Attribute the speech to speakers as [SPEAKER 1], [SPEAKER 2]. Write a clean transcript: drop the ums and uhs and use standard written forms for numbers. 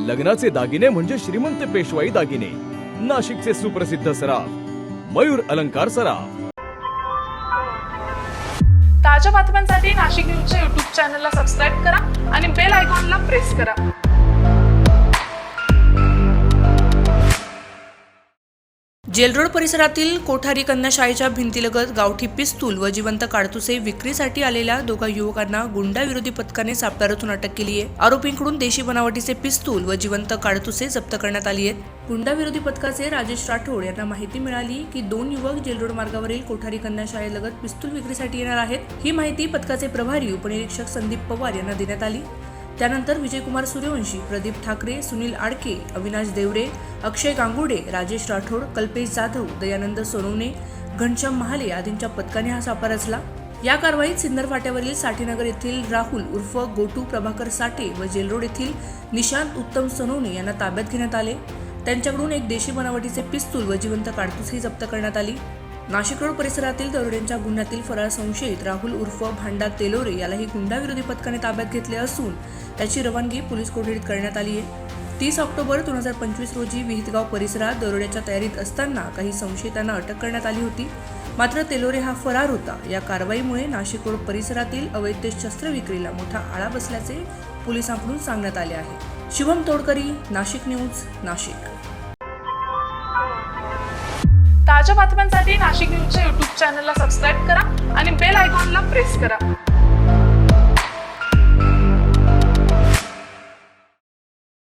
[SPEAKER 1] लग्नाचे दागिने म्हणजे श्रीमंत पेशवाई दागिने, नाशिकचे सुप्रसिद्ध सराफ मयूर अलंकार सराफ।
[SPEAKER 2] ताज्या बातम्यांसाठी नाशिक न्यूजच्या YouTube चॅनलला सबस्क्राईब करा आणि बेल आयकॉनला प्रेस करा।
[SPEAKER 3] जेलरोड परिसरातील कोठारी कन्या शाळेच्या भिंतीलगत गावठी पिस्तूल व जिवंत काडतुसे विक्रीसाठी आलेल्या दोघा युवकांना गुंडाविरोधी पथकाने सापळा रचून अटक केली आहे। आरोपींकडून देशी बनावटीचे पिस्तूल व जिवंत काडतुसे जप्त करण्यात आली आहेत। गुंडाविरोधी पथकाचे राजेश राठोड यांना माहिती मिळाली की दोन युवक जेलरोड मार्गावरील कोठारी कन्या शाळेलगत पिस्तूल विक्रीसाठी येणार आहेत। ही माहिती पथकाचे प्रभारी उपनिरीक्षक संदीप पवार यांना देण्यात आली। त्यानंतर विजयकुमार सूर्यवंशी, प्रदीप ठाकरे, सुनील आडके, अविनाश देवरे, अक्षय गांगुडे, राजेश राठोड, कल्पेश जाधव, दयानंद सोनवणे, घनश्याम महाले आदींच्या पथकाने हा सापळा रचला। या कारवाईत सिन्नर फाट्यावरील साठेनगर येथील राहुल उर्फ गोटू प्रभाकर साठे व जेलरोड येथील निशांत उत्तम सोनवणे यांना ताब्यात घेण्यात आले। त्यांच्याकडून एक देशी बनावटीचे पिस्तूल व जिवंत काडतुसही जप्त करण्यात आली। नाशिक रोड परिसरातील दरोड्यांच्या गुन्ह्यातील फरार संशयित राहुल उर्फ भांडा तेलोरे यालाही गुंडाविरोधी पथकाने ताब्यात घेतले असून त्याची रवानगी पोलीस कोठडीत करण्यात आली आहे। 30 ऑक्टोबर 2025 रोजी विहितगाव परिसरात दरोड्याच्या तयारीत असताना काही संशयितांना अटक करण्यात आली होती, मात्र तेलोरे हा फरार होता। या कारवाईमुळे नाशिक रोड परिसरातील अवैध शस्त्र विक्रीला मोठा आळा बसल्याचे पोलिसांकडून सांगण्यात आले आहे। शुभम तोडकरी, नाशिक न्यूज, नाशिक।
[SPEAKER 2] ताज्या बातम्यांसाठी नाशिक न्यूजच्या YouTube चॅनलला सबस्क्राईब करा आणि बेल आयकॉनला प्रेस करा।